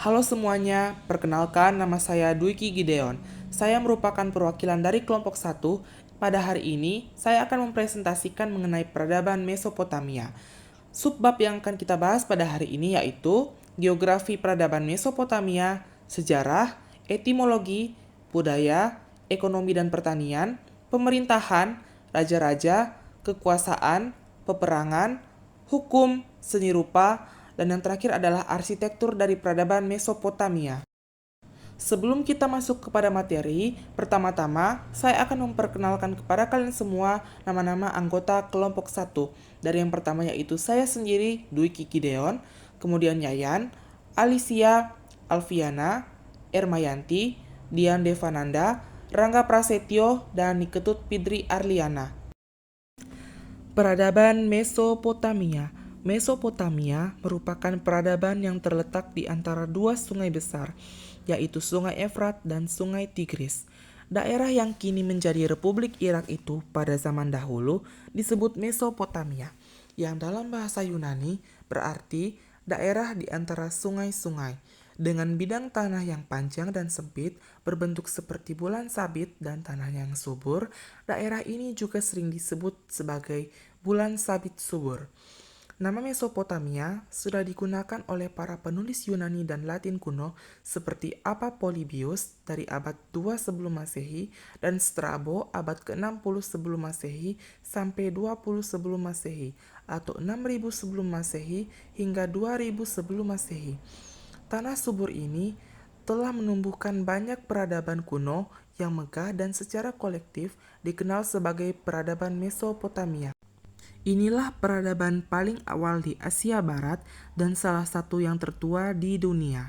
Halo semuanya, perkenalkan nama saya Dwiki Gideon. Saya merupakan perwakilan dari kelompok 1. Pada hari ini, saya akan mempresentasikan mengenai peradaban Mesopotamia. Subbab yang akan kita bahas pada hari ini yaitu geografi peradaban Mesopotamia, sejarah, etimologi, budaya, ekonomi dan pertanian, pemerintahan, raja-raja, kekuasaan, peperangan, hukum, seni rupa, dan yang terakhir adalah arsitektur dari peradaban Mesopotamia. Sebelum kita masuk kepada materi, pertama-tama saya akan memperkenalkan kepada kalian semua nama-nama anggota kelompok 1. Dari yang pertama yaitu saya sendiri, Dwiki Gideon, kemudian Yayan, Alicia, Alfiana, Ermayanti, Dian Devananda, Rangga Prasetyo, dan Niketut Pidri Arliana. Peradaban Mesopotamia. Mesopotamia merupakan peradaban yang terletak di antara dua sungai besar, yaitu Sungai Efrat dan Sungai Tigris. Daerah yang kini menjadi Republik Irak itu pada zaman dahulu disebut Mesopotamia, yang dalam bahasa Yunani berarti daerah di antara sungai-sungai. Dengan bidang tanah yang panjang dan sempit, berbentuk seperti bulan sabit dan tanah yang subur, daerah ini juga sering disebut sebagai bulan sabit subur. Nama Mesopotamia sudah digunakan oleh para penulis Yunani dan Latin kuno seperti Polybius dari abad 2 sebelum Masehi dan Strabo abad ke-60 sebelum Masehi sampai 20 sebelum Masehi atau 6000 sebelum Masehi hingga 2000 sebelum Masehi. Tanah subur ini telah menumbuhkan banyak peradaban kuno yang megah dan secara kolektif dikenal sebagai peradaban Mesopotamia. Inilah peradaban paling awal di Asia Barat dan salah satu yang tertua di dunia.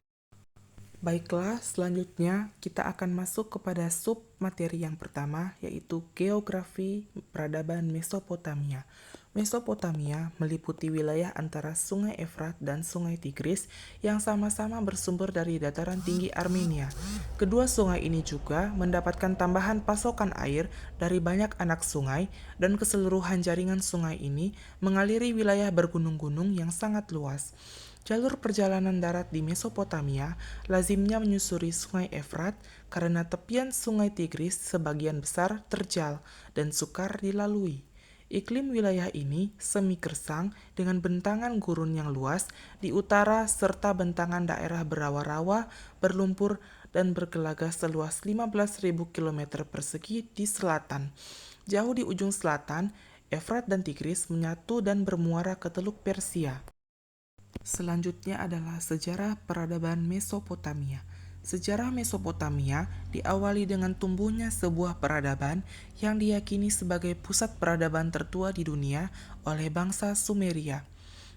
Baiklah, selanjutnya kita akan masuk kepada sub materi yang pertama, yaitu geografi peradaban Mesopotamia. Mesopotamia meliputi wilayah antara Sungai Efrat dan Sungai Tigris yang sama-sama bersumber dari dataran tinggi Armenia. Kedua sungai ini juga mendapatkan tambahan pasokan air dari banyak anak sungai, dan keseluruhan jaringan sungai ini mengaliri wilayah bergunung-gunung yang sangat luas. Jalur perjalanan darat di Mesopotamia lazimnya menyusuri Sungai Efrat karena tepian Sungai Tigris sebagian besar terjal dan sukar dilalui. Iklim wilayah ini semi gersang dengan bentangan gurun yang luas di utara serta bentangan daerah berawa-rawa, berlumpur, dan bergelaga seluas 15.000 km persegi di selatan. Jauh di ujung selatan, Efrat dan Tigris menyatu dan bermuara ke Teluk Persia. Selanjutnya adalah sejarah peradaban Mesopotamia. Sejarah Mesopotamia diawali dengan tumbuhnya sebuah peradaban yang diyakini sebagai pusat peradaban tertua di dunia oleh bangsa Sumeria.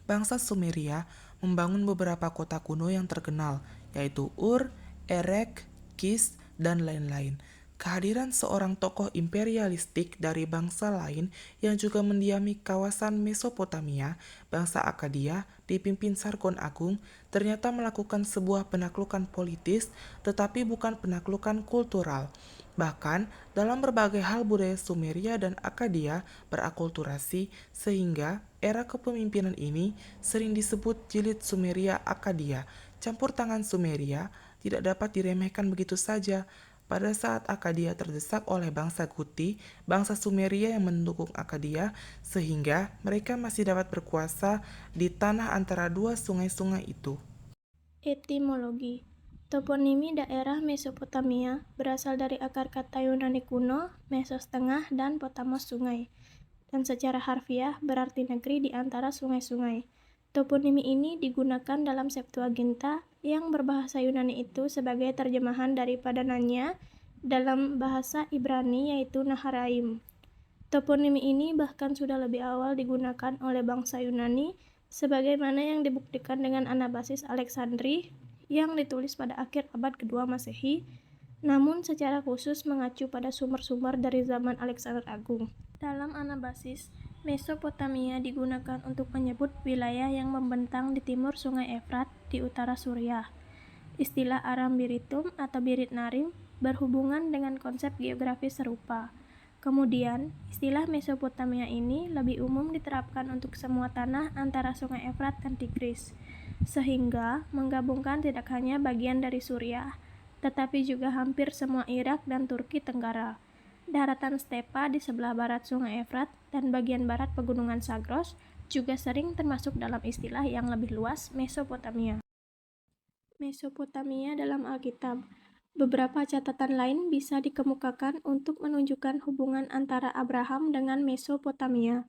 Bangsa Sumeria membangun beberapa kota kuno yang terkenal, yaitu Ur, Erek, Kis, dan lain-lain. Kehadiran seorang tokoh imperialistik dari bangsa lain yang juga mendiami kawasan Mesopotamia, bangsa Akkadia, dipimpin Sargon Agung, ternyata melakukan sebuah penaklukan politis, tetapi bukan penaklukan kultural. Bahkan, dalam berbagai hal budaya Sumeria dan Akkadia berakulturasi, sehingga era kepemimpinan ini sering disebut Jilid Sumeria Akkadia. Campur tangan Sumeria tidak dapat diremehkan begitu saja. Pada saat Akkadia terdesak oleh bangsa Guti, bangsa Sumeria yang mendukung Akkadia, sehingga mereka masih dapat berkuasa di tanah antara dua sungai-sungai itu. Etimologi. Toponimi daerah Mesopotamia berasal dari akar kata Yunani kuno, mesos tengah dan potamos sungai, dan secara harfiah berarti negeri di antara sungai-sungai. Toponimi ini digunakan dalam Septuaginta yang berbahasa Yunani itu sebagai terjemahan daripada Nanya dalam bahasa Ibrani yaitu Naharaim. Toponimi ini bahkan sudah lebih awal digunakan oleh bangsa Yunani sebagaimana yang dibuktikan dengan Anabasis Alexandri yang ditulis pada akhir abad kedua Masehi, namun secara khusus mengacu pada sumber-sumber dari zaman Alexander Agung. Dalam Anabasis, Mesopotamia digunakan untuk menyebut wilayah yang membentang di timur Sungai Efrat di utara Suriah. Istilah Aram Biritum atau Birit Narim berhubungan dengan konsep geografis serupa. Kemudian, istilah Mesopotamia ini lebih umum diterapkan untuk semua tanah antara Sungai Efrat dan Tigris, sehingga menggabungkan tidak hanya bagian dari Suriah, tetapi juga hampir semua Irak dan Turki Tenggara, daratan stepa di sebelah barat Sungai Efrat, dan bagian barat pegunungan Zagros juga sering termasuk dalam istilah yang lebih luas Mesopotamia. Mesopotamia dalam Alkitab. Beberapa catatan lain bisa dikemukakan untuk menunjukkan hubungan antara Abraham dengan Mesopotamia.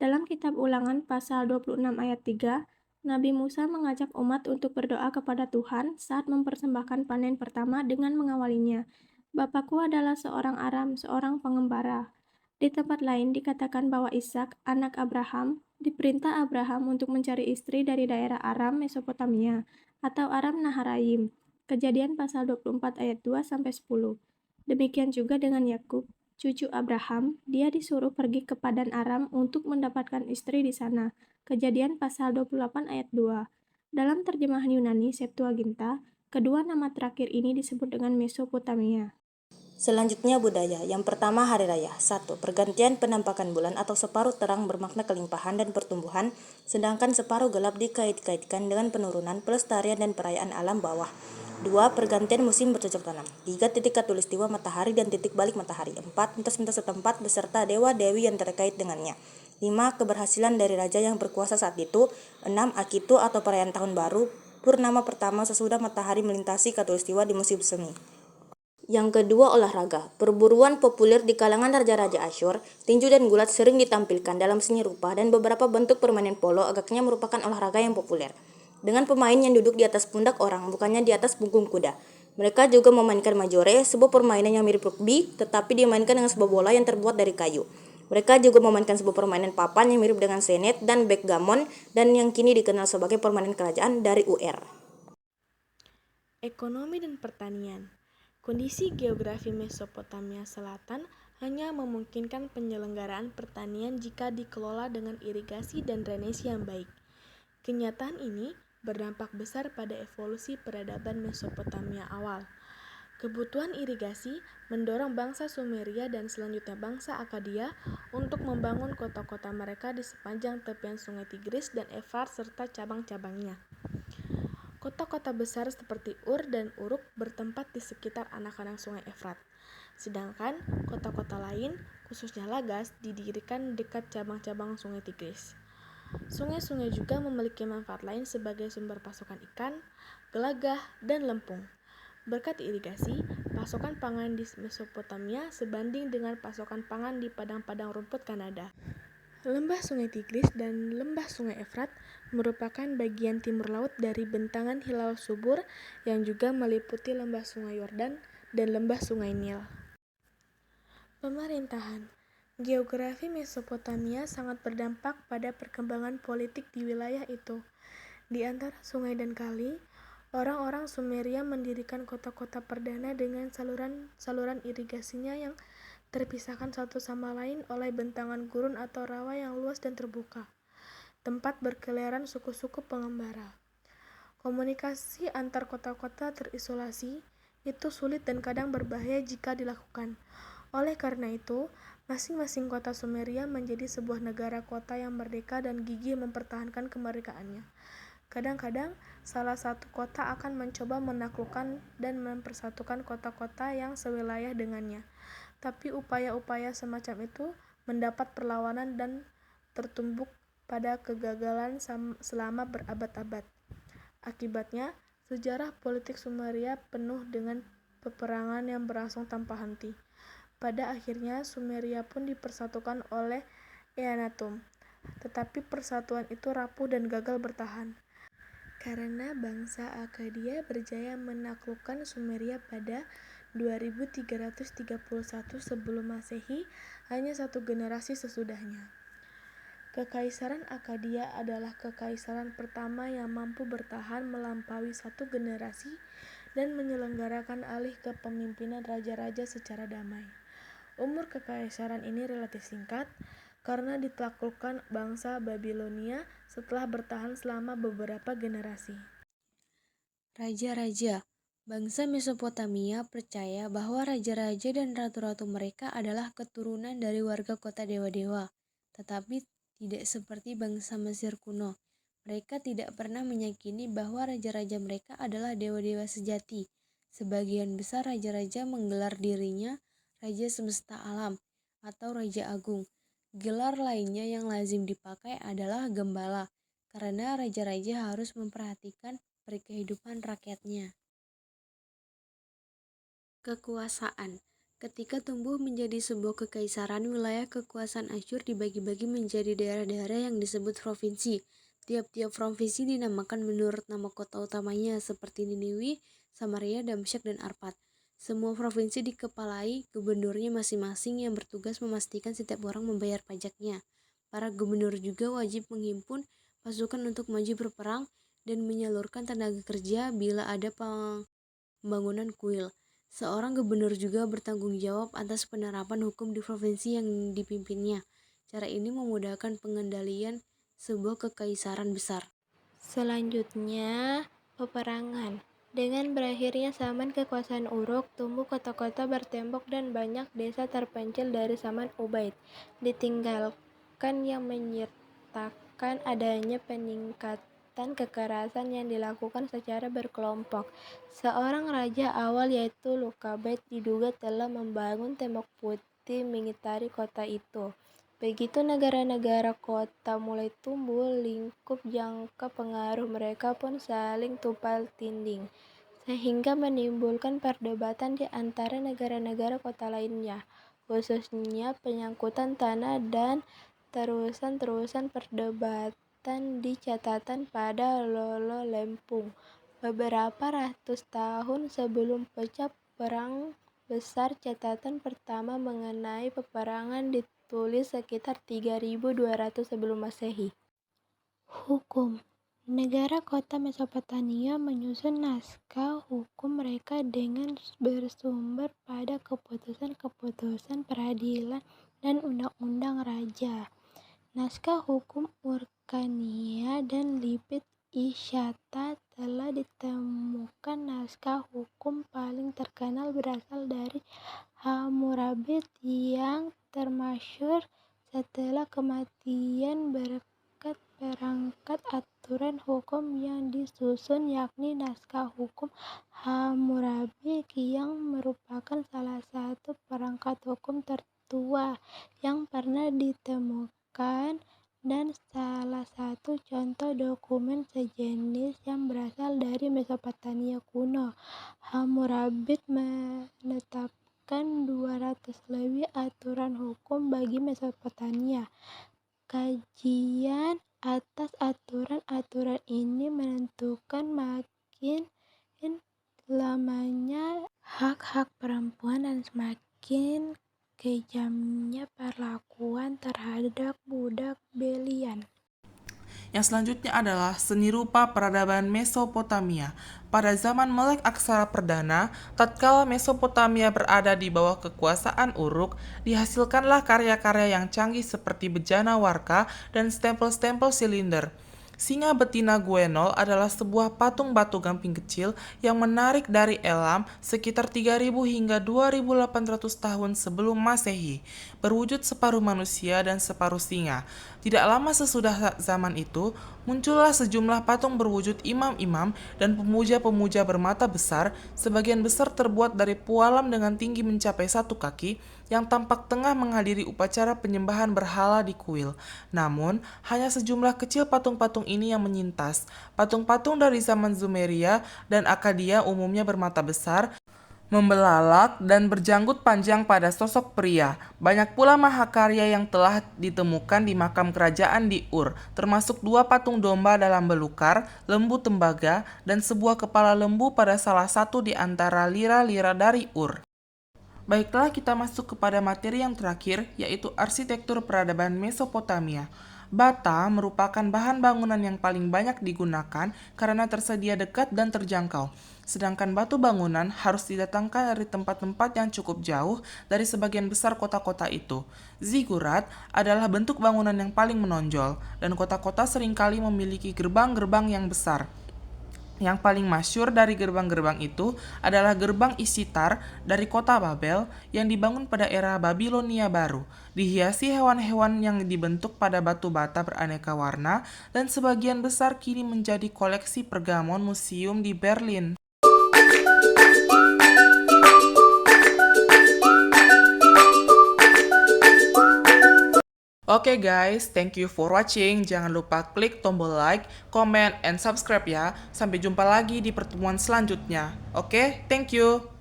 Dalam kitab Ulangan pasal 26 ayat 3, Nabi Musa mengajak umat untuk berdoa kepada Tuhan saat mempersembahkan panen pertama dengan mengawalinya, "Bapakku adalah seorang Aram, seorang pengembara." Di tempat lain dikatakan bahwa Ishak, anak Abraham, diperintah Abraham untuk mencari istri dari daerah Aram Mesopotamia atau Aram Naharaim. Kejadian pasal 24 ayat 2-10. Demikian juga dengan Yakub, cucu Abraham, dia disuruh pergi ke Padan Aram untuk mendapatkan istri di sana. Kejadian pasal 28 ayat 2. Dalam terjemahan Yunani Septuaginta, kedua nama terakhir ini disebut dengan Mesopotamia. Selanjutnya budaya. Yang pertama hari raya. 1. Pergantian penampakan bulan atau separuh terang bermakna kelimpahan dan pertumbuhan, sedangkan separuh gelap dikait-kaitkan dengan penurunan, pelestarian dan perayaan alam bawah. 2. Pergantian musim bercocok tanam. 3. Titik khatulistiwa matahari dan titik balik matahari. 4. Mitos-mitos setempat beserta dewa-dewi yang terkait dengannya. 5. Keberhasilan dari raja yang berkuasa saat itu. 6. Akitu atau perayaan tahun baru, purnama pertama sesudah matahari melintasi khatulistiwa di musim semi. Yang kedua, olahraga. Perburuan populer di kalangan raja-raja Asyur, tinju dan gulat sering ditampilkan dalam seni rupa dan beberapa bentuk permainan polo agaknya merupakan olahraga yang populer. Dengan pemain yang duduk di atas pundak orang, bukannya di atas punggung kuda. Mereka juga memainkan majore, sebuah permainan yang mirip rugby, tetapi dimainkan dengan sebuah bola yang terbuat dari kayu. Mereka juga memainkan sebuah permainan papan yang mirip dengan senet dan backgammon, dan yang kini dikenal sebagai permainan kerajaan dari UR. Ekonomi dan pertanian. Kondisi geografi Mesopotamia Selatan hanya memungkinkan penyelenggaraan pertanian jika dikelola dengan irigasi dan drainase yang baik. Kenyataan ini berdampak besar pada evolusi peradaban Mesopotamia awal. Kebutuhan irigasi mendorong bangsa Sumeria dan selanjutnya bangsa Akkadia untuk membangun kota-kota mereka di sepanjang tepian Sungai Tigris dan Efrat serta cabang-cabangnya. Kota-kota besar seperti Ur dan Uruk bertempat di sekitar anak-anak Sungai Efrat. Sedangkan kota-kota lain, khususnya Lagas, didirikan dekat cabang-cabang Sungai Tigris. Sungai-sungai juga memiliki manfaat lain sebagai sumber pasokan ikan, gelagah, dan lempung. Berkat irigasi, pasokan pangan di Mesopotamia sebanding dengan pasokan pangan di padang-padang rumput Kanada. Lembah Sungai Tigris dan Lembah Sungai Efrat merupakan bagian timur laut dari bentangan Hilal Subur yang juga meliputi Lembah Sungai Yordan dan Lembah Sungai Nil. Pemerintahan. Geografi Mesopotamia sangat berdampak pada perkembangan politik di wilayah itu. Di antara sungai dan kali, orang-orang Sumeria mendirikan kota-kota perdana dengan saluran irigasinya yang terpisahkan satu sama lain oleh bentangan gurun atau rawa yang luas dan terbuka, tempat berkeliaran suku-suku pengembara. Komunikasi antar kota-kota terisolasi itu sulit dan kadang berbahaya jika dilakukan. Oleh karena itu, masing-masing kota Sumeria menjadi sebuah negara kota yang merdeka dan gigih mempertahankan kemerdekaannya. Kadang-kadang, salah satu kota akan mencoba menaklukkan dan mempersatukan kota-kota yang sewilayah dengannya. Tapi upaya-upaya semacam itu mendapat perlawanan dan tertumbuk pada kegagalan selama berabad-abad. Akibatnya, sejarah politik Sumeria penuh dengan peperangan yang berlangsung tanpa henti. Pada akhirnya, Sumeria pun dipersatukan oleh Eannatum. Tetapi persatuan itu rapuh dan gagal bertahan. Karena bangsa Akkadia berjaya menaklukkan Sumeria pada 2331 sebelum Masehi, hanya satu generasi sesudahnya. Kekaisaran Akkadia adalah kekaisaran pertama yang mampu bertahan melampaui satu generasi dan menyelenggarakan alih kepemimpinan raja-raja secara damai. Umur kekaisaran ini relatif singkat karena ditaklukkan bangsa Babilonia setelah bertahan selama beberapa generasi. Raja-raja. Bangsa Mesopotamia percaya bahwa raja-raja dan ratu-ratu mereka adalah keturunan dari warga kota dewa-dewa, tetapi tidak seperti bangsa Mesir kuno. Mereka tidak pernah meyakini bahwa raja-raja mereka adalah dewa-dewa sejati. Sebagian besar raja-raja menggelar dirinya Raja Semesta Alam atau Raja Agung. Gelar lainnya yang lazim dipakai adalah Gembala, karena raja-raja harus memperhatikan kehidupan rakyatnya. Kekuasaan. Ketika tumbuh menjadi sebuah kekaisaran, wilayah kekuasaan Asyur dibagi-bagi menjadi daerah-daerah yang disebut provinsi. Tiap-tiap provinsi dinamakan menurut nama kota utamanya seperti Niniwi, Samaria, Damsyik, dan Arpad. Semua provinsi dikepalai gubernurnya masing-masing yang bertugas memastikan setiap orang membayar pajaknya. Para gubernur juga wajib menghimpun pasukan untuk maju berperang dan menyalurkan tenaga kerja bila ada pembangunan kuil. Seorang gubernur juga bertanggung jawab atas penerapan hukum di provinsi yang dipimpinnya. Cara ini memudahkan pengendalian sebuah kekaisaran besar. Selanjutnya, peperangan. Dengan berakhirnya zaman kekuasaan Uruk, tumbuh kota-kota bertembok dan banyak desa terpencil dari zaman Ubaid ditinggalkan yang menyertakan adanya peningkatan kekerasan yang dilakukan secara berkelompok. Seorang raja awal yaitu Lukabet diduga telah membangun tembok putih mengitari kota itu. Begitu negara-negara kota mulai tumbuh, lingkup jangka pengaruh mereka pun saling tumpang tindih, sehingga menimbulkan perdebatan di antara negara-negara kota lainnya, khususnya penyangkutan tanah dan terusan-terusan perdebatan dicatatkan pada Lolo Lempung. Beberapa ratus tahun sebelum pecah perang besar, catatan pertama mengenai peperangan ditulis sekitar 3200 sebelum Masehi. Hukum. Negara kota Mesopotamia menyusun naskah hukum mereka dengan bersumber pada keputusan-keputusan peradilan dan undang-undang raja. Naskah hukum Urkania dan Lipit Isyata telah ditemukan. Naskah hukum paling terkenal berasal dari Hammurabi yang termasyhur setelah kematian berkat perangkat aturan hukum yang disusun, yakni naskah hukum Hammurabi yang merupakan salah satu perangkat hukum tertua yang pernah ditemukan dan salah satu contoh dokumen sejenis yang berasal dari Mesopotamia kuno. Hammurabi menetapkan 200 lebih aturan hukum bagi Mesopotamia. Kajian atas aturan-aturan ini menentukan makin lamanya hak-hak perempuan dan semakin kejamnya perlakuan terhadap budak belian. Yang selanjutnya adalah seni rupa peradaban Mesopotamia. Pada zaman Melek Aksara Perdana, tatkala Mesopotamia berada di bawah kekuasaan Uruk, dihasilkanlah karya-karya yang canggih seperti bejana warka dan stempel-stempel silinder. Singa betina Guenol adalah sebuah patung batu gamping kecil yang menarik dari Elam sekitar 3000 hingga 2800 tahun sebelum Masehi, berwujud separuh manusia dan separuh singa. Tidak lama sesudah zaman itu, muncullah sejumlah patung berwujud imam-imam dan pemuja-pemuja bermata besar, sebagian besar terbuat dari pualam dengan tinggi mencapai 1 kaki, yang tampak tengah menghadiri upacara penyembahan berhala di kuil. Namun, hanya sejumlah kecil patung-patung ini yang menyintas. Patung-patung dari zaman Sumeria dan Akkadia umumnya bermata besar, membelalak, dan berjanggut panjang pada sosok pria. Banyak pula mahakarya yang telah ditemukan di makam kerajaan di Ur, termasuk 2 patung domba dalam belukar, lembu tembaga, dan sebuah kepala lembu pada salah satu di antara lira-lira dari Ur. Baiklah, kita masuk kepada materi yang terakhir, yaitu arsitektur peradaban Mesopotamia. Bata merupakan bahan bangunan yang paling banyak digunakan karena tersedia dekat dan terjangkau. Sedangkan batu bangunan harus didatangkan dari tempat-tempat yang cukup jauh dari sebagian besar kota-kota itu. Zigurat adalah bentuk bangunan yang paling menonjol, dan kota-kota seringkali memiliki gerbang-gerbang yang besar. Yang paling masyhur dari gerbang-gerbang itu adalah gerbang Isitar dari kota Babel yang dibangun pada era Babilonia baru. Dihiasi hewan-hewan yang dibentuk pada batu bata beraneka warna dan sebagian besar kini menjadi koleksi Pergamon Museum di Berlin. Oke guys, thank you for watching. Jangan lupa klik tombol like, comment, and subscribe ya. Sampai jumpa lagi di pertemuan selanjutnya. Oke, thank you.